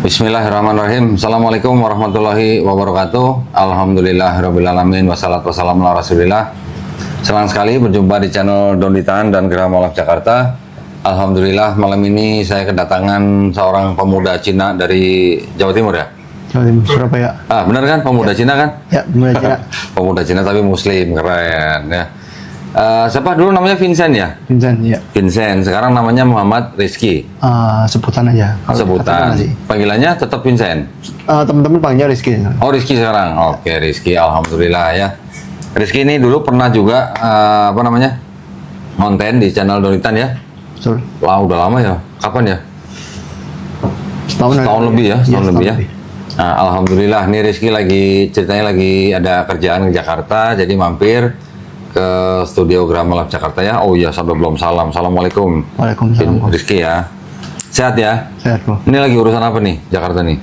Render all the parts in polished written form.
Bismillahirrahmanirrahim. Assalamualaikum warahmatullahi wabarakatuh. Alhamdulillahirrabbilalamin. Wassalatu wassalamu ala rasulillah. Senang sekali berjumpa di channel Donitan dan Gerah Mualaf Jakarta. Alhamdulillah malam ini saya kedatangan seorang pemuda Cina dari Jawa Timur ya? Jawa Timur, Surabaya. Benar kan? Pemuda Cina kan? Ya, pemuda Cina. Pemuda Cina tapi muslim, keren ya. Siapa dulu namanya Vincent ya? Vincent, ya. Vincent, sekarang namanya Muhammad Rizky. Sebutan aja. Sebutan. Panggilannya tetap Vincent. Teman-teman panggilnya Rizky. Oh, Rizky sekarang. Oke, Rizky, alhamdulillah ya. Rizky ini dulu pernah juga konten di channel Donitan ya. Betul. Wah, udah lama ya. Kapan ya? Setahun lebih ya, setahun lebih ya. lebih. Nah, alhamdulillah nih Rizky ceritanya lagi ada kerjaan di Jakarta, jadi mampir ke studio Gerah Mualaf Jakarta ya. Oh iya, sampai belum salam. Assalamualaikum. Waalaikumsalam. Rizky ya. Sehat ya? Sehat, Bro. Ini lagi urusan apa nih Jakarta nih?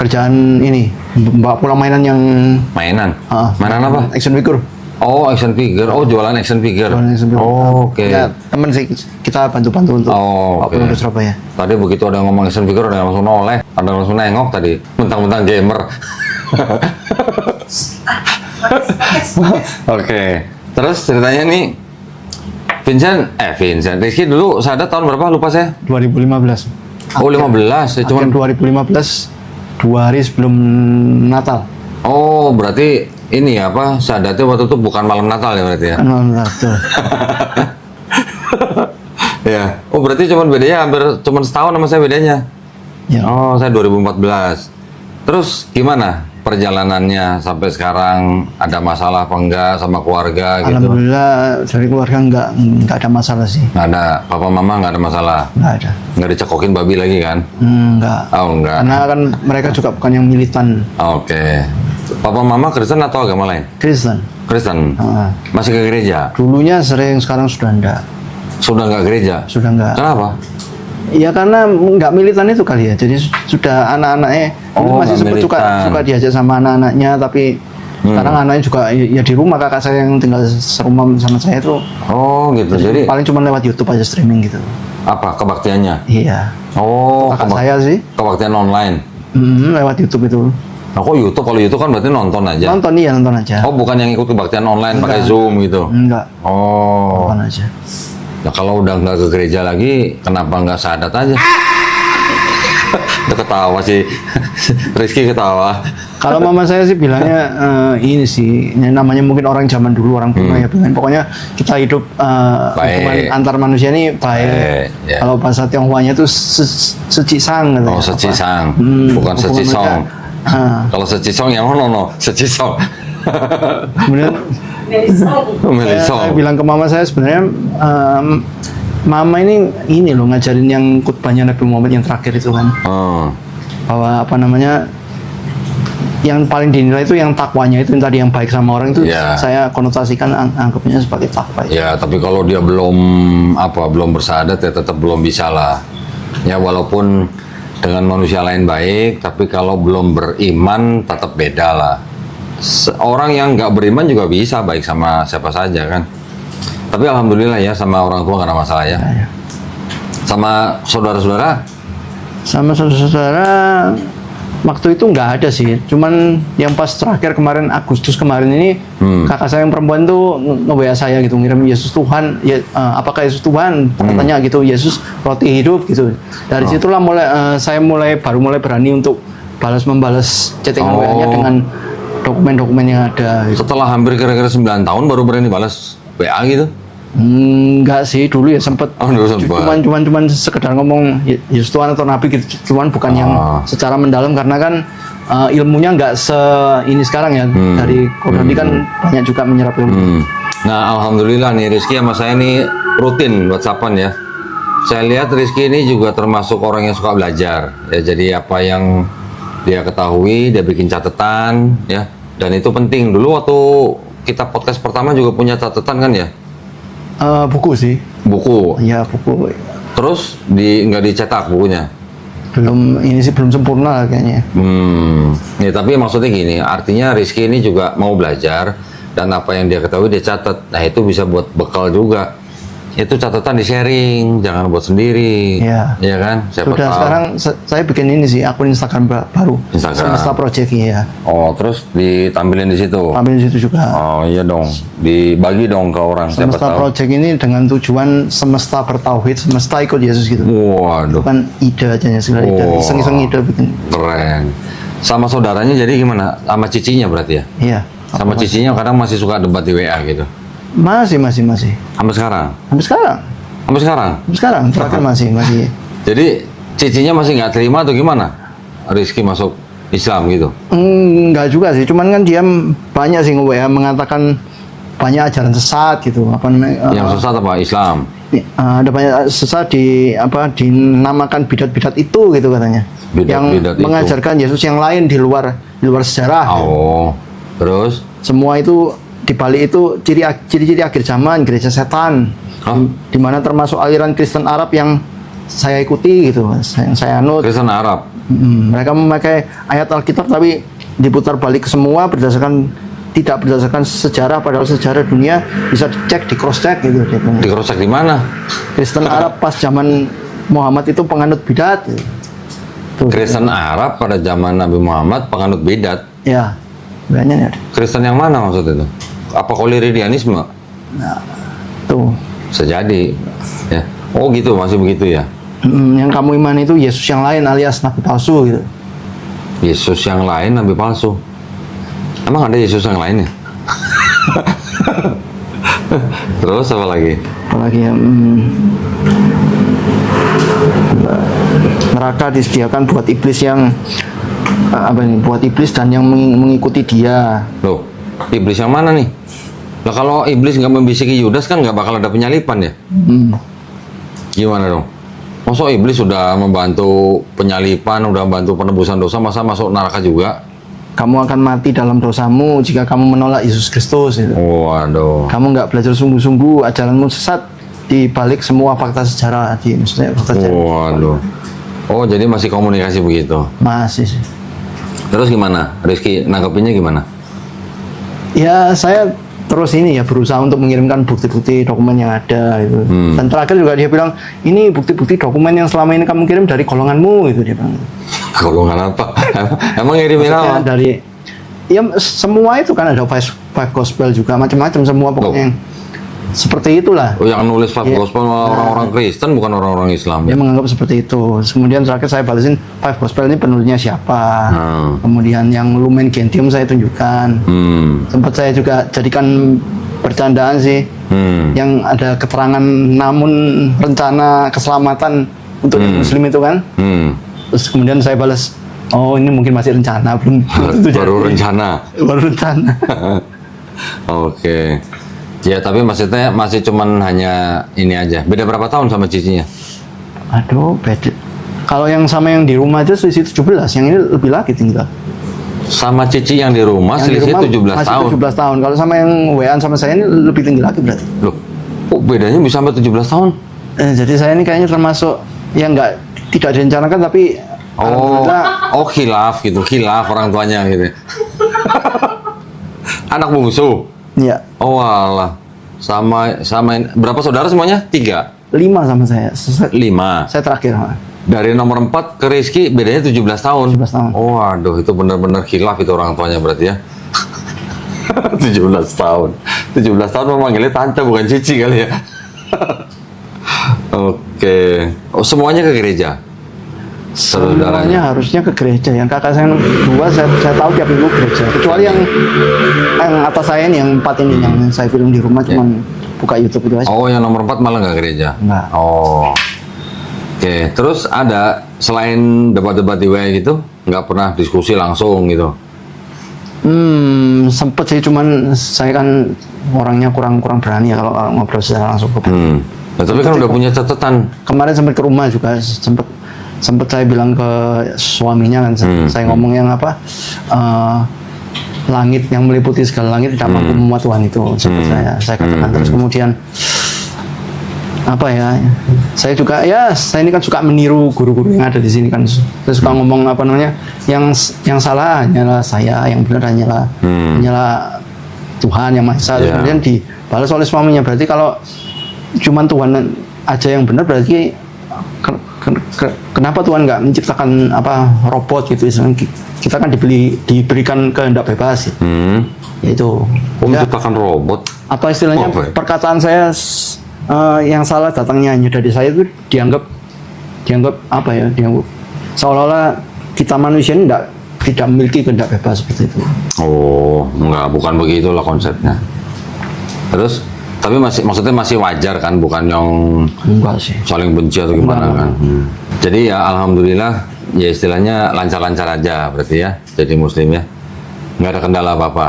Kerjaan ini, bawa pulang mainan yang... Mainan? Mainan apa? Action figure. Oh, action figure. Oh, jualan action figure. Jualan action figure. Oh, oke. Ya, teman sih, kita bantu-bantu untuk bawa pulang ke Surabaya. Tadi begitu ada ngomong action figure, ada yang langsung noleh. Ada yang langsung nengok tadi. Mentang-mentang gamer. Oke. Terus ceritanya nih, Vincent, Rizky dulu sadar tahun berapa? Lupa saya. 2015. Oh, 15. Ya, cuman 2015, 2 hari sebelum Natal. Oh, berarti ini apa? Sadatnya waktu itu bukan malam Natal ya berarti ya? Natal. Ya. Oh, berarti cuman bedanya cuman setahun sama saya bedanya. Ya. Oh, saya 2014. Terus gimana perjalanannya sampai sekarang? Ada masalah apa enggak sama keluarga gitu? Alhamdulillah dari keluarga nggak ada masalah sih. Nggak ada, papa mama nggak ada masalah? Nggak ada. Nggak dicekokin babi lagi kan? Enggak. Oh, enggak. Karena kan mereka juga bukan yang militan. Oke. Papa mama Kristen atau agama lain? Kristen. Kristen. Masih ke gereja? Dulunya sering, sekarang sudah enggak. Sudah nggak gereja? Sudah enggak. Kenapa? Ya karena nggak militan itu kali ya. Jadi sudah anak-anaknya masih sempat suka diajak sama anak-anaknya, tapi sekarang anaknya juga ya di rumah, kakak saya yang tinggal serumah sama saya itu. Oh gitu. Jadi paling cuma lewat YouTube aja streaming gitu. apa kebaktiannya? Iya. Oh, Kakak saya sih. kebaktian online. Lewat YouTube itu. Nah, kok YouTube? Kalau YouTube kan berarti nonton aja. Nonton aja. Oh, bukan yang ikut kebaktian online pakai Zoom gitu? Enggak. Oh. Nonton aja. Nah, kalau udah nggak ke gereja lagi, kenapa nggak sadat aja? Udah ketawa sih. Rizky ketawa. Kalau mama saya sih bilangnya ini sih, namanya mungkin orang zaman dulu, orang kuno ya bilang. Pokoknya kita hidup hubungan antar manusia ini baik. Ya. Kalau bahasa Tionghoanya itu secisang gitu. Oh, secisang. Bukan secisong. Kalau secisong yang no, secisong. Kemudian saya bilang ke mama saya sebenarnya mama ini loh ngajarin yang khutbahnya Nabi Muhammad yang terakhir itu kan. Bahwa yang paling dinilai itu yang takwanya itu, yang tadi yang baik sama orang itu. Saya konotasikan anggapnya sebagai takwa. Ya, tapi kalau dia belum bersahadat ya tetap belum bisa lah. Ya, walaupun dengan manusia lain baik, tapi kalau belum beriman tetap beda lah. Orang yang nggak beriman juga bisa baik sama siapa saja kan. Tapi alhamdulillah ya sama orang tua nggak ada masalah ya. Sama saudara-saudara? Sama saudara-saudara waktu itu nggak ada sih. Cuman yang pas terakhir kemarin, Agustus kemarin ini, kakak saya yang perempuan tuh nge-WA saya gitu, ngirim Yesus Tuhan, ya, apakah Yesus Tuhan? Tanya gitu, Yesus roti hidup gitu. Dari situlah saya baru mulai berani untuk membalas chattingan WA-nya dengan dokumen-dokumen yang ada. Gitu. Setelah hampir kira-kira 9 tahun baru berani balas WA gitu? Enggak sih, dulu ya sempet. Cuman sekedar ngomong Yesus Tuhan atau Nabi gitu, cuman bukan yang secara mendalam, karena kan ilmunya nggak ini sekarang ya. Dari Quran kan banyak juga menyerap ilmu. Nah, alhamdulillah nih Rizky sama saya nih rutin WhatsAppan ya. Saya lihat Rizky ini juga termasuk orang yang suka belajar ya. Jadi apa yang dia ketahui dia bikin catatan ya, dan itu penting. Dulu waktu kita podcast pertama juga punya catatan kan ya? Buku sih. Buku? Iya, buku. Terus nggak dicetak bukunya? Belum sempurna lah kayaknya. Ya, tapi maksudnya gini, artinya Rizky ini juga mau belajar, dan apa yang dia ketahui dia catat. Nah, itu bisa buat bekal juga. itu catatan di sharing, jangan buat sendiri. Iya. Iya kan? Siapa Sudah tahu. sekarang saya bikin ini sih akun Instagram baru. Instagram. Semesta Project ya. Oh, terus ditampilin di situ. Tampil di situ juga. Oh iya dong, dibagi dong ke orang. Siapa Semesta tahu. Project ini dengan tujuan semesta bertauhid, semesta ikut Yesus gitu. Waduh, Bukan ide aja ya, segala ide. Oh. Iseng-iseng ide bikin. keren. Sama saudaranya jadi gimana? Sama cicinya berarti ya? Iya. Sama cicinya kadang masih suka debat di WA gitu. Masih. Sampai sekarang? Sampai sekarang. Sampai sekarang? Sampai sekarang. Terakhir masih. Jadi cicinya masih nggak terima atau gimana? Rizky masuk Islam gitu? Enggak juga sih, cuman kan dia banyak sih nge-WA mengatakan banyak ajaran sesat gitu. Apa namanya? Yang sesat apa? Islam? Ada banyak sesat dinamakan bidat-bidat itu gitu katanya. Bidat-bidat yang itu. mengajarkan Yesus yang lain di luar sejarah. Oh, terus? Semua itu dibalik itu ciri-ciri akhir zaman, gereja setan. Hah? Di mana termasuk aliran Kristen Arab yang saya ikuti gitu, yang saya anut. Kristen Arab? Mereka memakai ayat Alkitab tapi diputar balik ke semua tidak berdasarkan sejarah, padahal sejarah dunia bisa dicek, di cross check gitu. Di cross check di mana? Kristen Arab pas zaman Muhammad itu penganut bidat. Gitu. Tuh. Kristen Arab pada zaman Nabi Muhammad penganut bidat. Ya, banyak ya. Kristen yang mana maksud itu? Apa koliridianisme? Nah, tuh. Bisa jadi. Ya. Oh gitu, masih begitu ya? Yang kamu imani itu Yesus yang lain alias nabi palsu gitu. Yesus yang lain, nabi palsu. Emang ada Yesus yang lain ya? Terus apa lagi? Apalagi ya, neraka disediakan buat iblis yang buat iblis dan yang mengikuti dia. Loh, iblis yang mana nih? Nah kalau iblis nggak membisiki Yudas kan nggak bakal ada penyalipan ya? Gimana dong? Masa iblis sudah membantu penyalipan, udah membantu penebusan dosa, masa masuk neraka juga? Kamu akan mati dalam dosamu jika kamu menolak Yesus Kristus. Gitu. Waduh. Kamu nggak belajar sungguh-sungguh, ajaranmu sesat di balik semua fakta sejarah tadi. Maksudnya fakta sejarah. Waduh. Oh jadi masih komunikasi begitu? Masih sih. Terus gimana? Rizky nanggepinnya gimana? Ya saya terus ini ya berusaha untuk mengirimkan bukti-bukti dokumen yang ada gitu. Dan terakhir juga dia bilang ini bukti-bukti dokumen yang selama ini kamu kirim dari golonganmu gitu dia bilang. Golongan apa? Emang ngirimin Maksudnya apa? dari ya semua itu kan ada five gospel juga macam-macam semua pokoknya yang seperti itulah. Oh, yang nulis Five Iya. Gospel orang-orang Kristen bukan orang-orang Islam Dia ya? menganggap seperti itu. Kemudian terakhir saya balesin Five Gospel ini penulisnya siapa. Kemudian yang Lumen Gentium saya tunjukkan. Sempat saya juga jadikan bercandaan sih. Yang ada keterangan namun rencana keselamatan untuk Muslim itu kan. Terus kemudian saya balas, oh ini mungkin masih rencana belum tentu Baru jadi. rencana. Baru rencana. Oke. Ya tapi maksudnya masih cuman hanya ini aja. Beda berapa tahun sama cicinya? Aduh, beda. Kalau yang sama yang di rumah aja selisih 17, yang ini lebih lagi tinggal. Sama cici yang di rumah Yang di selisih rumah 17 masih tahun. 17 tahun. Kalau sama yang WA sama saya ini lebih tinggi lagi berarti. Loh, kok bedanya bisa sampai 17 tahun? Jadi saya ini kayaknya termasuk yang tidak direncanakan tapi Oh, alhamdulillah khilaf gitu, khilaf orang tuanya gitu. Anak bungsu. ya Oh alah. Sama berapa saudara semuanya? 3, 5 sama saya. 5. Saya terakhir. Dari nomor 4 ke Rizky bedanya 17 tahun. 17 tahun. Oh aduh, itu benar-benar khilaf itu orang tuanya berarti ya. 17 tahun. 17 tahun memanggilnya tante bukan cici kali ya. Oke. Oh, semuanya ke gereja? Semuanya harusnya ke gereja. Yang kakak saya 2 saya tahu tiap minggu gereja. Kecuali yang atas saya ini, yang 4 ini yang saya film di rumah cuman buka YouTube itu aja. Oh, yang nomor 4 malah nggak gereja? Nggak. Oh. Oke, terus ada selain debat-debat di WA gitu, nggak pernah diskusi langsung gitu? Sempet sih, cuman saya kan orangnya kurang berani ya kalau ngobrol secara langsung. Nah, tapi kan udah punya catatan. Kemarin sempat ke rumah juga, sempat saya bilang ke suaminya kan, saya ngomong yang apa, langit yang meliputi segala langit tidak mampu memuat Tuhan itu, sempat saya katakan. Terus kemudian apa ya, saya juga ya saya ini kan suka meniru guru-guru yang ada di sini kan, saya suka ngomong apa namanya, yang salah hanyalah saya, yang benar hanyalah Tuhan yang Maha Esa. Terus kemudian dibalas oleh suaminya, berarti kalau cuman Tuhan aja yang benar, berarti kenapa Tuhan nggak menciptakan apa robot gitu? Kita kan diberikan kehendak bebas, yaitu menciptakan robot. apa istilahnya, Apa ya? perkataan saya yang salah datangnya hanya dari saya itu dianggap apa ya, dianggap seolah-olah kita manusia ini tidak memiliki kehendak bebas seperti itu. Oh, enggak, bukan begitulah konsepnya. Terus, tapi maksudnya masih wajar kan, bukan yang Enggak sih. saling benci atau gimana Enggak. kan? Jadi ya alhamdulillah, ya istilahnya lancar-lancar aja berarti ya, jadi muslim ya. Nggak ada kendala apa-apa.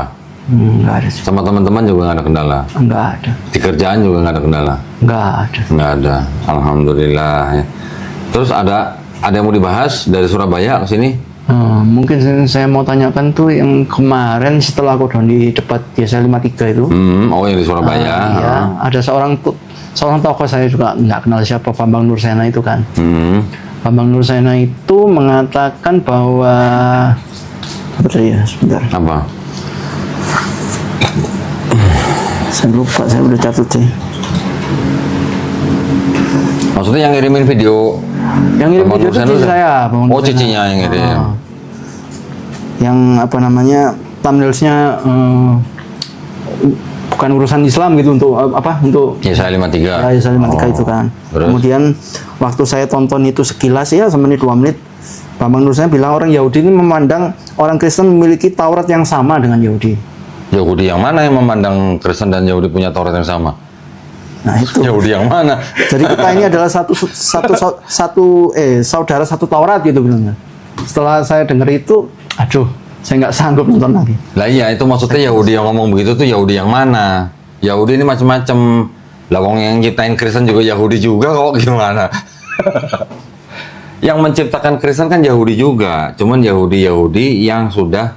Enggak ada sih. Sama teman-teman juga nggak ada kendala. Enggak ada. Di kerjaan juga nggak ada kendala. Enggak ada. Nggak ada, alhamdulillah ya. Terus ada yang mau dibahas dari Surabaya ke sini? Mungkin saya mau tanyakan tuh yang kemarin setelah aku down di debat Yesaya 53 itu. Oh yang di Surabaya. Ya, ada seorang tokoh, saya juga nggak kenal siapa, Bambang Nursena itu kan. Bambang Nursena itu mengatakan bahwa apa tadi ya, sebentar. Apa? Saya lupa, saya udah catat sih. Maksudnya yang ngirimin video? Yang ngirim Bambang video itu Nursena cici udah? saya, Bambang Oh Nursena. cicinya yang ngirim. Yang apa namanya, thumbnailsnya bukan urusan Islam gitu, untuk apa, untuk Yesaya 53. ya Yesaya 53 itu kan. Terus? Kemudian waktu saya tonton itu sekilas ya, semenit 2 menit, Bambang Nursena bilang orang Yahudi ini memandang orang Kristen memiliki Taurat yang sama dengan Yahudi. Yahudi yang mana yang memandang Kristen dan Yahudi punya Taurat yang sama? Nah itu. Yahudi yang mana? Jadi kita ini adalah saudara satu Taurat gitu bilangnya. Setelah saya dengar itu, aduh, saya nggak sanggup nonton lagi. Lah iya, itu maksudnya Yahudi yang ngomong begitu tuh Yahudi yang mana? Yahudi ini macam-macam. Lah wong yang ciptain Kristen juga Yahudi juga kok, gimana? Yang menciptakan Kristen kan Yahudi juga, cuman Yahudi yang sudah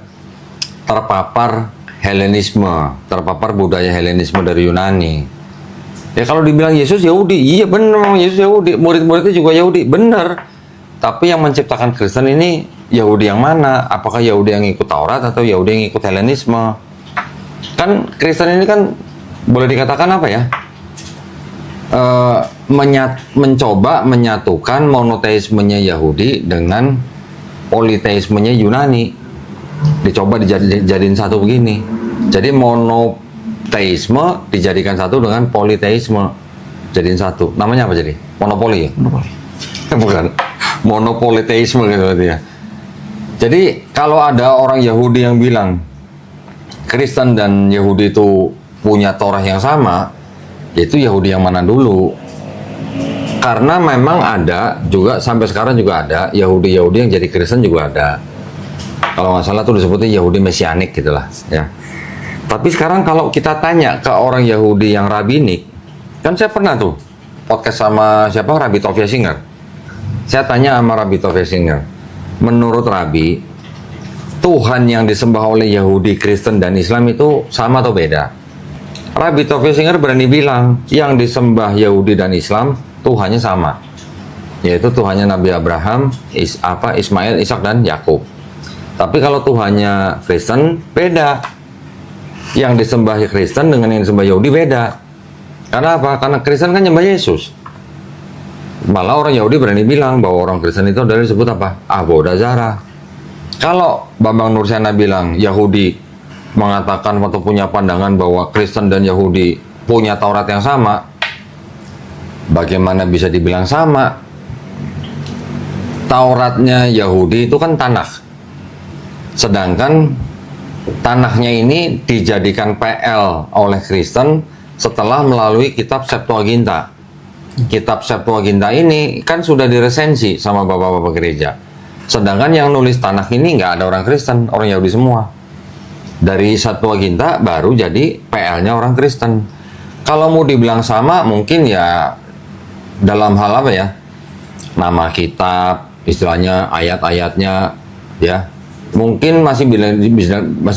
terpapar Helenisme, terpapar budaya Helenisme dari Yunani. Ya kalau dibilang Yesus Yahudi, iya bener memang Yesus Yahudi, murid-muridnya juga Yahudi, bener. Tapi yang menciptakan Kristen ini Yahudi yang mana? Apakah Yahudi yang ikut Taurat atau Yahudi yang ikut Helenisme? Kan Kristen ini kan boleh dikatakan apa ya? Mencoba menyatukan monoteismenya Yahudi dengan politeismenya Yunani. Dicoba dijadiin satu begini. Jadi monoteisme dijadikan satu dengan politeisme. Jadiin satu. Namanya apa jadi? Monopoli ya? Monopoli. Bukan. Monopoliteisme gitu berarti ya. Jadi kalau ada orang Yahudi yang bilang Kristen dan Yahudi itu punya Torah yang sama, yaitu Yahudi yang mana dulu? Karena memang ada juga, sampai sekarang juga ada Yahudi-Yahudi yang jadi Kristen juga ada. Kalau nggak salah tuh disebutnya Yahudi Mesianik gitulah ya. Tapi sekarang kalau kita tanya ke orang Yahudi yang rabbinik, kan saya pernah tuh podcast sama siapa, Rabbi Tovia Singer. Saya tanya sama Rabbi Tovia Singer, menurut Rabbi, Tuhan yang disembah oleh Yahudi, Kristen, dan Islam itu sama atau beda? Rabbi Tovia Singer berani bilang, yang disembah Yahudi dan Islam, Tuhannya sama. Yaitu Tuhannya Nabi Abraham, Ismail, Ishak, dan Yakub. Tapi kalau Tuhannya Kristen, beda. Yang disembah Kristen dengan yang disembah Yahudi beda. Karena apa? Karena Kristen kan nyembah Yesus. Malah orang Yahudi berani bilang bahwa orang Kristen itu adalah disebut apa? Avodah Zarah. Kalau Bambang Nursena bilang Yahudi mengatakan atau punya pandangan bahwa Kristen dan Yahudi punya Taurat yang sama, bagaimana bisa dibilang sama? Tauratnya Yahudi itu kan tanah. Sedangkan tanahnya ini dijadikan PL oleh Kristen setelah melalui kitab Septuaginta. Kitab Septuaginta ini kan sudah diresensi sama bapak-bapak gereja. Sedangkan yang nulis tanah ini nggak ada orang Kristen, orang Yahudi semua. Dari Septuaginta baru jadi PL-nya orang Kristen. Kalau mau dibilang sama, mungkin ya dalam hal apa ya? Nama kitab, istilahnya ayat-ayatnya, ya. Mungkin masih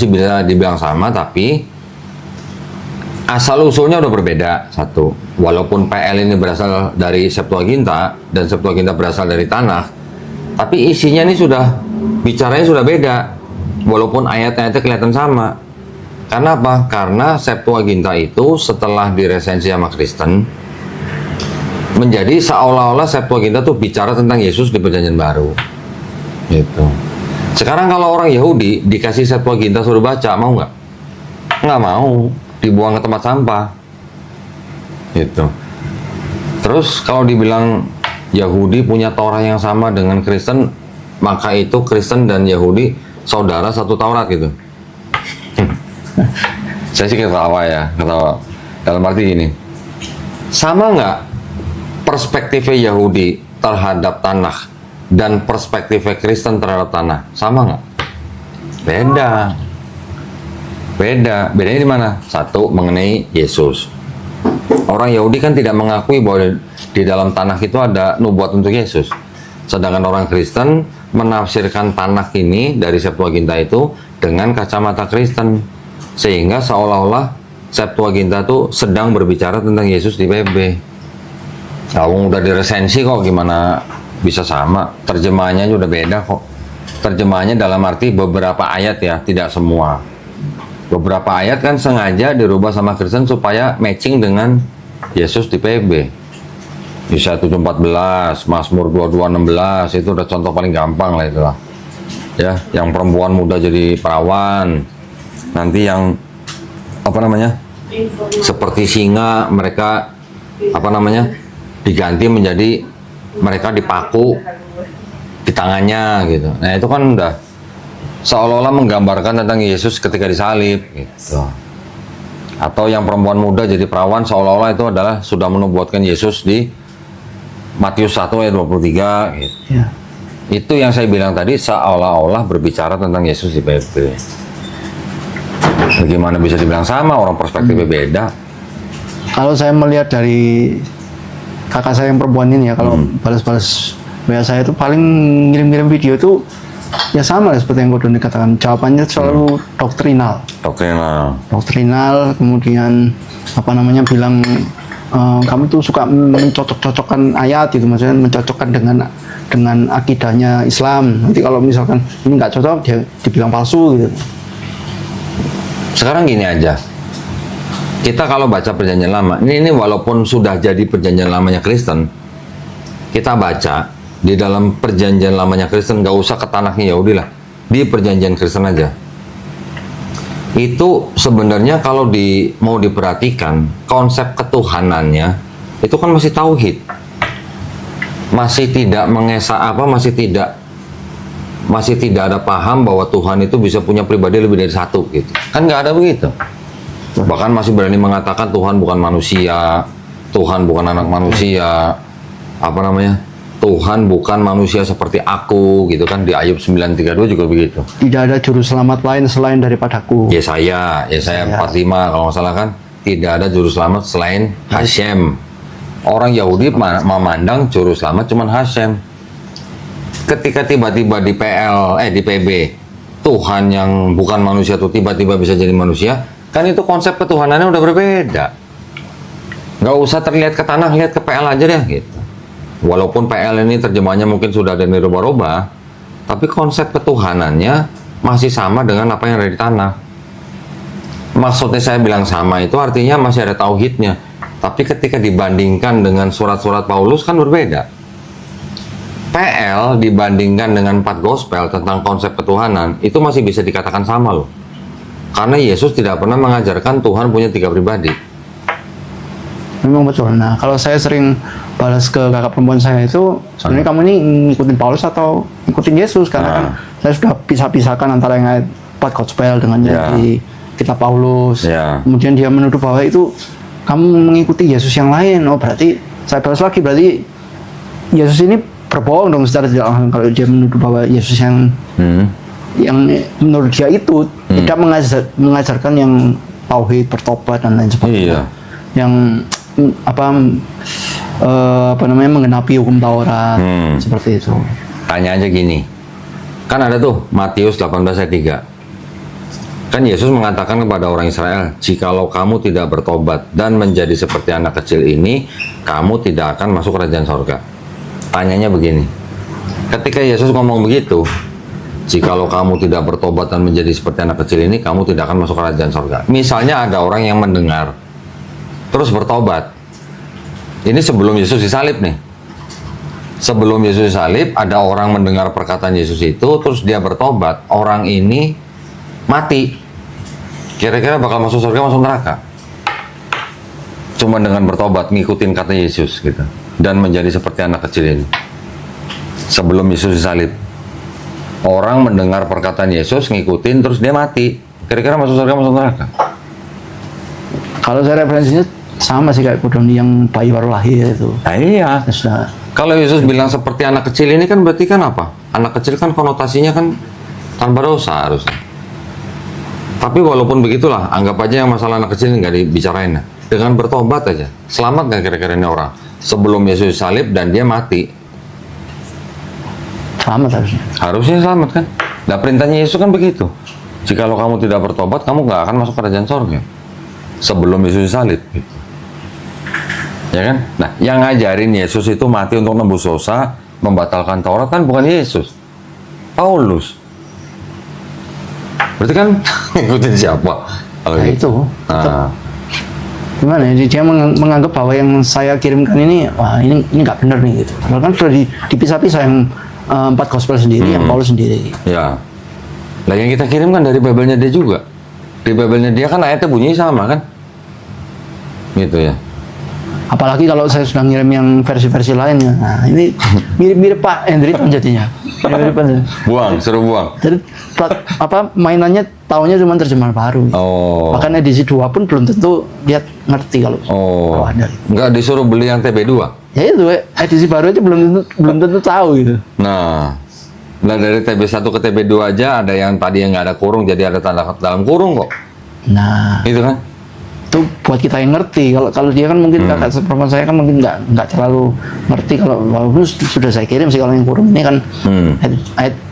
bisa dibilang sama, tapi asal usulnya udah berbeda. Satu, walaupun PL ini berasal dari Septuaginta dan Septuaginta berasal dari tanah, tapi isinya ini bicaranya sudah beda, walaupun ayat-ayatnya kelihatan sama. Karena apa? Karena Septuaginta itu setelah diresensi sama Kristen, menjadi seolah-olah Septuaginta tuh bicara tentang Yesus di Perjanjian Baru. Gitu. Sekarang kalau orang Yahudi dikasih Septuaginta suruh baca, mau nggak? Nggak mau, dibuang ke tempat sampah. Gitu. Terus kalau dibilang Yahudi punya Taurat yang sama dengan Kristen, maka itu Kristen dan Yahudi saudara satu Taurat gitu. Saya sih ketawa ya, ketawa. Dalam arti gini, sama nggak perspektifnya Yahudi terhadap tanah dan perspektifnya Kristen terhadap tanah? Sama nggak? Beda. Bedanya di mana? Satu, mengenai Yesus. Orang Yahudi kan tidak mengakui bahwa di dalam tanah itu ada nubuat untuk Yesus. Sedangkan orang Kristen menafsirkan tanah ini dari Septuaginta itu dengan kacamata Kristen. Sehingga seolah-olah Septuaginta itu sedang berbicara tentang Yesus di PB. Kalau udah diresensi kok, gimana bisa sama? Terjemahannya udah beda kok. Terjemahannya dalam arti beberapa ayat ya, tidak semua. Beberapa ayat kan sengaja dirubah sama Kristen supaya matching dengan Yesus di PB. Yesaya 7:14, Mazmur 22:16, itu udah contoh paling gampang lah itulah. Ya, yang perempuan muda jadi perawan. Nanti yang apa namanya? Seperti singa, mereka apa namanya? Diganti menjadi mereka dipaku di tangannya gitu. Nah, itu kan udah seolah-olah menggambarkan tentang Yesus ketika disalib gitu. Atau yang perempuan muda jadi perawan, seolah-olah itu adalah sudah menubuatkan Yesus di Matius 1 ayat 23 gitu. Ya. Itu yang saya bilang tadi, seolah-olah berbicara tentang Yesus di PB. Bagaimana bisa dibilang sama, orang perspektifnya beda. Kalau saya melihat dari kakak saya yang perempuan ini ya, kalau balas-balas WA saya itu paling ngirim-ngirim video itu ya sama lah seperti yang Kodon dikatakan. Jawabannya selalu doktrinal, kemudian apa namanya bilang kamu tuh suka mencocok-cocokkan ayat gitu, maksudnya mencocokkan dengan akidahnya Islam. Nanti kalau misalkan ini nggak cocok, dia dibilang palsu gitu. Sekarang gini aja, kita kalau baca Perjanjian Lama, ini walaupun sudah jadi Perjanjian Lamanya Kristen, kita baca di dalam Perjanjian Lamanya Kristen, nggak usah ke tanahnya Yahudi lah, di Perjanjian Kristen aja. Itu sebenarnya kalau mau diperhatikan, konsep ketuhanannya itu kan masih tauhid, masih tidak masih tidak ada paham bahwa Tuhan itu bisa punya pribadi lebih dari satu gitu. Kan nggak ada begitu. Bahkan masih berani mengatakan Tuhan bukan manusia, Tuhan bukan anak manusia, apa namanya? Tuhan bukan manusia seperti aku gitu kan, di Ayub 9:32 juga begitu. Tidak ada juru selamat lain selain daripadaku. Yesaya 45 kalau nggak salah kan, tidak ada juru selamat selain Hashem. Orang Yahudi memandang juru selamat cuman Hashem. Ketika tiba-tiba di PB, Tuhan yang bukan manusia tuh tiba-tiba bisa jadi manusia, kan itu konsep ketuhanannya udah berbeda. Nggak usah terlihat ke tanah, lihat ke PL aja deh gitu. Walaupun PL ini terjemahannya mungkin sudah ada yang dirubah-rubah, tapi konsep ketuhanannya masih sama dengan apa yang ada di tanah. Maksudnya saya bilang sama itu artinya masih ada tauhidnya. Tapi ketika dibandingkan dengan surat-surat Paulus kan berbeda. PL dibandingkan dengan 4 gospel tentang konsep ketuhanan, itu masih bisa dikatakan sama loh. Karena Yesus tidak pernah mengajarkan Tuhan punya 3 pribadi. Memang betul. Nah, kalau saya sering balas ke kakak perempuan saya itu, sebenarnya kamu ini ngikutin Paulus atau ngikutin Yesus? Karena kan saya sudah pisah-pisahkan antara yang 4 gospel dengan yang di kitab Paulus. Kemudian dia menuduh bahwa itu kamu mengikuti Yesus yang lain. Oh, berarti saya balas lagi, berarti Yesus ini berbohong dong secara tidak langsung kalau dia menuduh bahwa Yesus yang menurut dia itu tidak mengajarkan yang tauhid, bertobat dan lain sebagainya. Yang apa namanya menggenapi hukum Taurat seperti itu. Tanya aja gini, kan ada tuh Matius 18 ayat 3. Kan Yesus mengatakan kepada orang Israel, jikalau kamu tidak bertobat dan menjadi seperti anak kecil ini, kamu tidak akan masuk kerajaan sorga. Tanyanya begini, ketika Yesus ngomong begitu, jikalau kamu tidak bertobat dan menjadi seperti anak kecil ini, kamu tidak akan masuk kerajaan sorga. Misalnya ada orang yang mendengar terus bertobat, Ini sebelum Yesus disalib nih. Sebelum Yesus disalib, ada orang mendengar perkataan Yesus itu, terus dia bertobat. Orang ini mati. Kira-kira bakal masuk surga, masuk neraka? Cuma dengan bertobat, ngikutin kata Yesus gitu. Dan menjadi seperti anak kecil ini. Sebelum Yesus disalib. Orang mendengar perkataan Yesus, ngikutin, terus dia mati. Kira-kira masuk surga, masuk neraka? Kalau saya referensinya sama sih kayak Kudoni yang bayi baru lahir itu. Nah, iya. Sudah. Kalau Yesus bilang seperti anak kecil ini kan berarti kan apa? Anak kecil kan konotasinya kan tanpa dosa harusnya. Tapi walaupun begitulah, anggap aja yang masalah anak kecil nggak dibicarain. Nah. Dengan bertobat aja, selamat nggak kira-kira ini orang? Sebelum Yesus salib dan dia mati. Selamat harusnya. Harusnya selamat kan? Nah perintahnya Yesus kan begitu. Jikalau kamu tidak bertobat, kamu nggak akan masuk kerajaan sorga. Sebelum Yesus salib. Ya kan? Nah, yang ngajarin Yesus itu mati untuk nembus dosa, membatalkan Taurat kan bukan Yesus. Paulus. Berarti kan ngikutin siapa? Kalau Nah gitu. itu. Nah, Gimana ya? Dia menganggap bahwa yang saya kirimkan ini, wah ini nggak benar nih gitu. Padahal kan sudah dipisah-pisah yang 4 gospel sendiri, yang Paulus sendiri. ya. Lah yang kita kirim kan dari Bible-nya dia juga. Di Bible-nya dia kan ayatnya bunyinya sama kan? Gitu ya. Apalagi kalau saya sudah ngirim yang versi-versi lainnya. Nah ini mirip-mirip Pak Hendriton jadinya. Mirip-mirip. Buang, suruh buang. Jadi mainannya taunya cuma terjemahan baru. Oh. Bahkan edisi 2 pun belum tentu dia ngerti kalau Oh. ada. Nggak disuruh beli yang TB2. Ya itu edisi baru aja belum tentu tahu gitu. Nah, dari TB1 ke TB2 aja ada yang tadi yang nggak ada kurung jadi ada tanda dalam kurung kok. Nah, Itu kan? itu buat kita yang ngerti. Kalau dia kan mungkin kakak seperempuan saya kan mungkin nggak terlalu ngerti kalau walaupun sudah saya kirim sih kalau yang kurung ini kan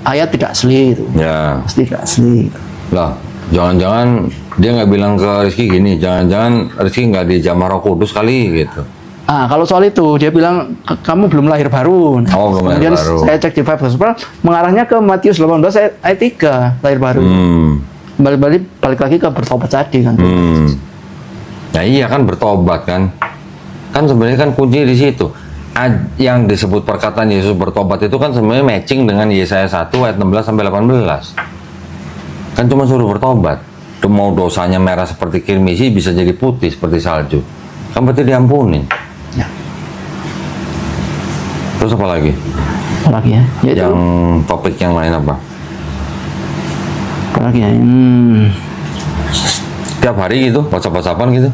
ayat tidak asli gitu. Ya. Pasti tidak asli. Gitu. Lah, jangan-jangan dia nggak bilang ke Rizky gini, jangan-jangan Rizky nggak dijamah Roh Kudus kali gitu. Ah, kalau soal itu dia bilang kamu belum lahir baru. Nah, Oh, belum lahir kemudian baru. saya cek di 5 Gospel mengarahnya ke Matius 18 ayat 3 lahir baru. Balik lagi ke bertobat tadi kan. Nah iya kan bertobat kan. Kan sebenarnya kan kunci di situ. Yang disebut perkataan Yesus bertobat itu kan sebenarnya matching dengan Yesaya 1 ayat 16 sampai 18. Kan cuma suruh bertobat. Mau dosanya merah seperti kirmisi bisa jadi putih seperti salju. Kan berarti diampuni. Ya. Terus apa lagi? Apalagi ya? Yaitu, Yang topik yang lain apa? apalagi ya? Tiap hari gitu, WhatsApp-WhatsAppan gitu?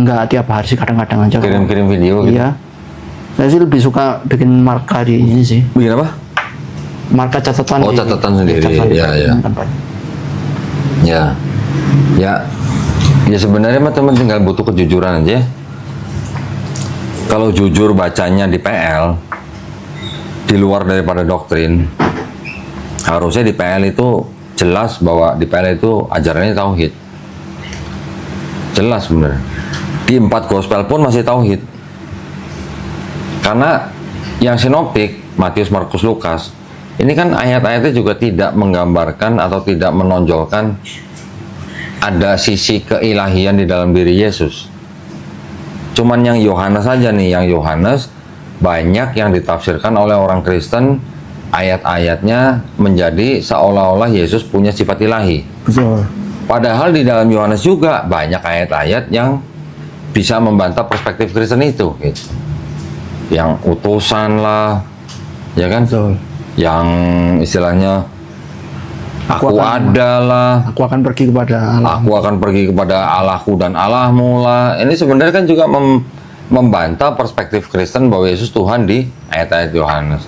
Nggak tiap hari sih, kadang-kadang aja. Kirim-kirim video gitu? Iya. Saya sih lebih suka bikin marka di ini sih. Bikin apa? Marka catatan. Oh, catatan sendiri. Ya, ya. Ya. Ya. Ya sebenarnya mah teman tinggal butuh kejujuran aja. Kalau jujur bacanya di PL, di luar daripada doktrin, harusnya di PL itu jelas bahwa di PL itu ajarannya tauhid. Jelas sebenarnya. Di 4 gospel pun masih tauhid. Karena yang sinoptik, Matius, Markus, Lukas, ini kan ayat-ayatnya juga tidak menggambarkan atau tidak menonjolkan ada sisi keilahian di dalam diri Yesus. Cuman yang Yohanes saja nih, yang Yohanes banyak yang ditafsirkan oleh orang Kristen, ayat-ayatnya menjadi seolah-olah Yesus punya sifat ilahi. Betul. Padahal di dalam Yohanes juga banyak ayat-ayat yang bisa membantah perspektif Kristen itu, gitu. Yang utusan lah, ya kan? Betul. Yang istilahnya aku adalah, Aku akan pergi kepada Allah. aku akan pergi kepada Allahku dan Allahmu lah. Ini sebenarnya kan juga membantah perspektif Kristen bahwa Yesus Tuhan di ayat-ayat Yohanes.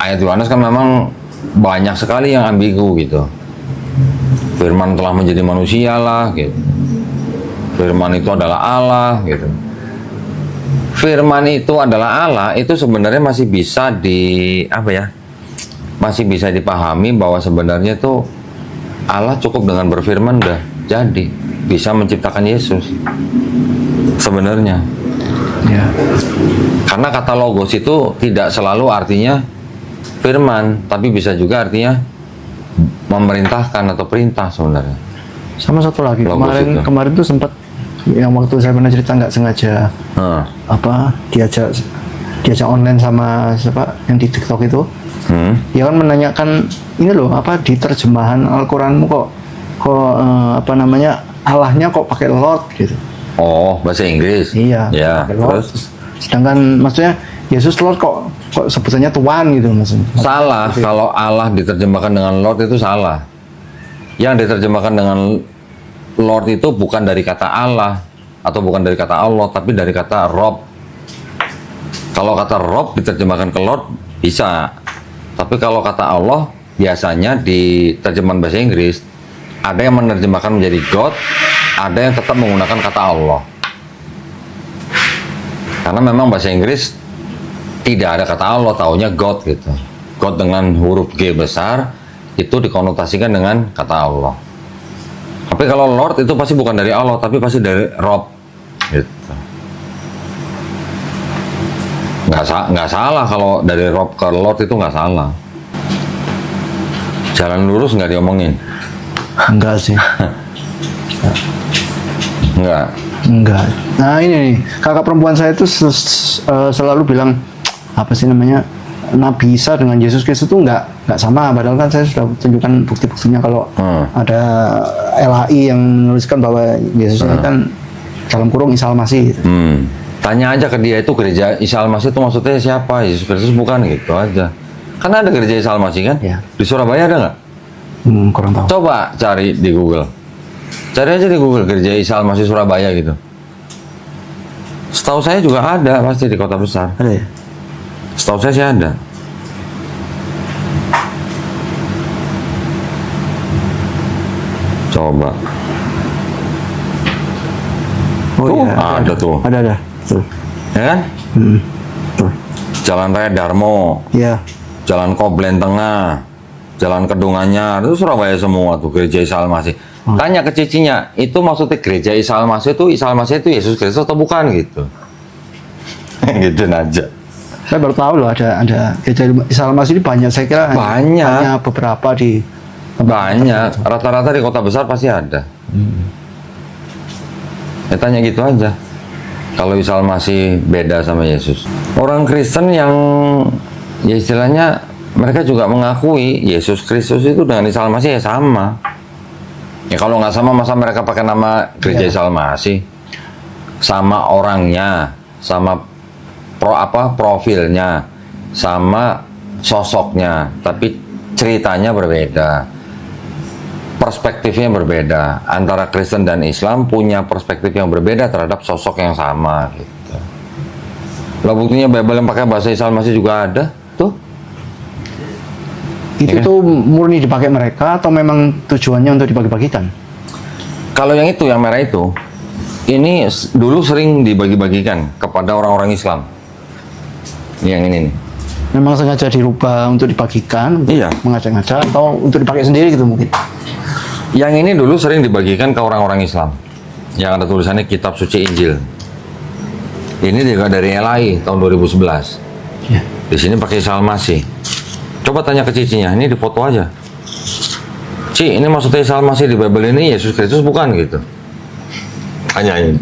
Ayat Yohanes kan memang banyak sekali yang ambigu gitu. Firman telah menjadi manusia lah gitu. Firman itu adalah Allah gitu. Firman itu adalah Allah itu sebenarnya masih bisa masih bisa dipahami bahwa sebenarnya tuh Allah cukup dengan berfirman dah jadi bisa menciptakan Yesus sebenarnya. Ya. Karena kata logos itu tidak selalu artinya firman, tapi bisa juga artinya memerintahkan atau perintah sebenarnya. Sama satu lagi, Logos itu. kemarin tuh sempat yang waktu saya pernah cerita nggak sengaja Heeh. diajak online sama siapa yang di TikTok itu, dia kan menanyakan ini loh di terjemahan Al-Quranmu kok Allahnya kok pakai Lord gitu. Oh, bahasa Inggris. Iya. Ya, pakai Lord. terus Sedangkan maksudnya Yesus Lord kok sebutannya Tuhan gitu maksudnya. salah kalau Allah diterjemahkan dengan Lord itu salah. Yang diterjemahkan dengan Lord itu bukan dari kata Allah atau bukan dari kata Allah, tapi dari kata Rob. Kalau kata Rob diterjemahkan ke Lord bisa, tapi kalau kata Allah biasanya di terjemahan bahasa Inggris ada yang menerjemahkan menjadi God, ada yang tetap menggunakan kata Allah. Karena memang bahasa Inggris tidak ada kata Allah, taunya God gitu. God dengan huruf G besar itu dikonotasikan dengan kata Allah. Tapi kalau Lord itu pasti bukan dari Allah, tapi pasti dari Rob gitu. Nggak salah kalau dari Rob ke Lord itu nggak salah. Jalan lurus nggak diomongin. Enggak sih. Enggak. Enggak. Nah ini nih, kakak perempuan saya itu selalu bilang apa sih namanya, Nabi Isa dengan Yesus Kristus itu nggak sama. Padahal kan saya sudah tunjukkan bukti-buktinya kalau ada LHI yang menuliskan bahwa Yesus ini kan dalam kurung Isa Al-Masih. Gitu. Tanya aja ke dia itu gereja Isa Al-Masih itu maksudnya siapa? Yesus Kristus bukan gitu aja. Kan ada gereja Isa Al-Masih kan? Ya. Di Surabaya ada nggak? Kurang tahu. Coba cari di Google. Cari aja di Google gereja Isa Al-Masih Surabaya gitu. Setahu saya juga ada pasti di kota besar. Ada ya? Setahu saya sih ada. Coba. Oh Tuh, iya. ada tuh. Ada. Betul. Ya kan? Betul. Jalan Raya Darmo, Iya. Jalan Koblen Tengah, Jalan Kedunganyar, itu Surabaya semua tuh gereja Isa Al-Masih. Tanya ke cicinya, itu maksudnya gereja Isa Al-Masih itu Yesus Kristus atau bukan gitu? Gitu aja. Saya baru tahu loh ada gereja Isa Al-Masih ini banyak, saya kira Banyak. hanya beberapa di Banyak, rata-rata di kota besar pasti ada. Ya tanya gitu aja. Kalau Isa Al-Masih beda sama Yesus. Orang Kristen yang ya istilahnya mereka juga mengakui Yesus Kristus itu dengan Isa Al-Masih ya sama. Ya kalau nggak sama masa mereka pakai nama gereja Isa Al-Masih? Sama orangnya, sama profilnya, sama sosoknya, tapi ceritanya berbeda. Perspektifnya berbeda. Antara Kristen dan Islam punya perspektif yang berbeda terhadap sosok yang sama gitu. Lah buktinya Bible yang pakai bahasa Isa Al-Masih juga ada tuh. itu tuh murni dipakai mereka atau memang tujuannya untuk dibagi-bagikan? Kalau yang itu, yang merah itu, ini dulu sering dibagi-bagikan kepada orang-orang Islam. Yang ini nih. Memang sengaja dirubah untuk dibagikan, untuk Iya. mengajak-ngajak, atau untuk dipakai sendiri gitu mungkin? Yang ini dulu sering dibagikan ke orang-orang Islam. Yang ada tulisannya Kitab Suci Injil. Ini juga dari LAI tahun 2011. Ya. Di sini pakai Isa Al-Masih. Coba tanya ke cicinya, ini di foto aja. Ci, ini maksudnya Isa Al-Masih di Bible ini Yesus Kristus bukan gitu? Tanyain.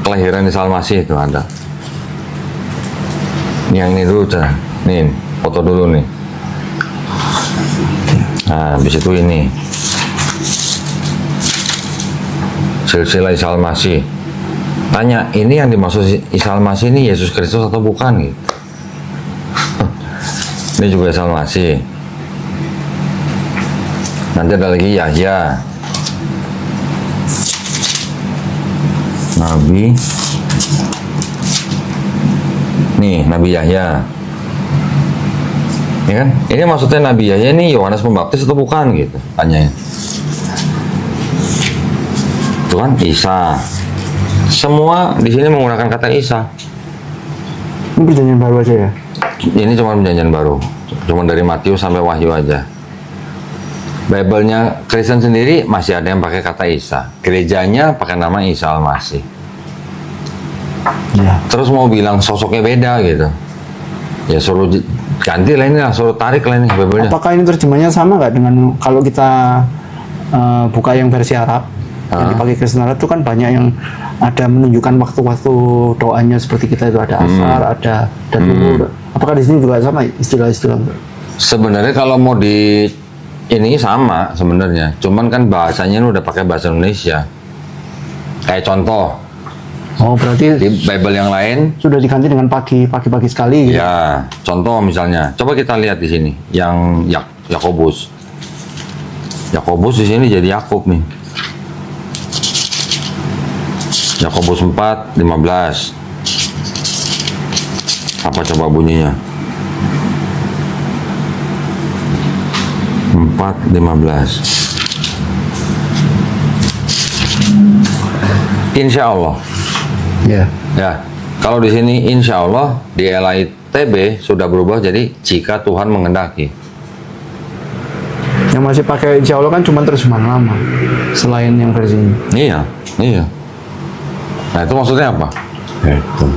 Kelahiran Isa Al-Masih itu ada. Yang ini dulu, cah. Nih, foto dulu nih. Nah, habis itu ini. Silsilah Isa Al-Masih. Tanya, ini yang dimaksud Isa Al-Masih ini Yesus Kristus atau bukan gitu? Ini juga Isa Al-Masih. Nanti ada lagi Yahya. Nabi. Nih, Nabi Yahya. Ya kan? Ini maksudnya Nabi Yahya ini Yohanes Pembaptis atau bukan gitu? Tanyain. Itu kan Isa. Semua di sini menggunakan kata Isa. Ini perjanjian baru aja ya? Ini cuma perjanjian baru. Cuma dari Matius sampai Wahyu aja. Bible-nya Kristen sendiri masih ada yang pakai kata Isa. Gerejanya pakai nama Isa Al-Masih. Iya. Terus mau bilang sosoknya beda gitu. Ya suruh ganti lah ini lah, suruh tarik lah ini Bible-nya. Apakah ini terjemahnya sama nggak dengan kalau kita buka yang versi Arab? yang dipakai Kristen Arab itu kan banyak yang ada menunjukkan waktu-waktu doanya seperti kita itu ada asar, ada zuhur. Apakah di sini juga sama istilah-istilah? Sebenarnya kalau mau di ini sama sebenarnya, cuman kan bahasanya ini udah pakai bahasa Indonesia. Kayak contoh Oh, berarti di Bible yang lain, sudah diganti dengan pagi sekali gitu. ya contoh misalnya, coba kita lihat di sini yang Yakobus. Yakobus di sini jadi Yakub nih. Yakobus 4:15. Apa coba bunyinya? 4:15. Insya Allah. Ya. Ya, kalau di sini insya Allah di LITB sudah berubah jadi jika Tuhan mengendaki. Yang masih pakai insya Allah kan cuma terjemahan lama, selain yang versi ini. Iya, iya. Nah itu maksudnya apa? Itu.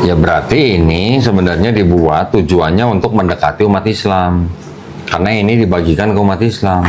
Ya berarti ini sebenarnya dibuat tujuannya untuk mendekati umat Islam. Karena ini dibagikan ke umat Islam.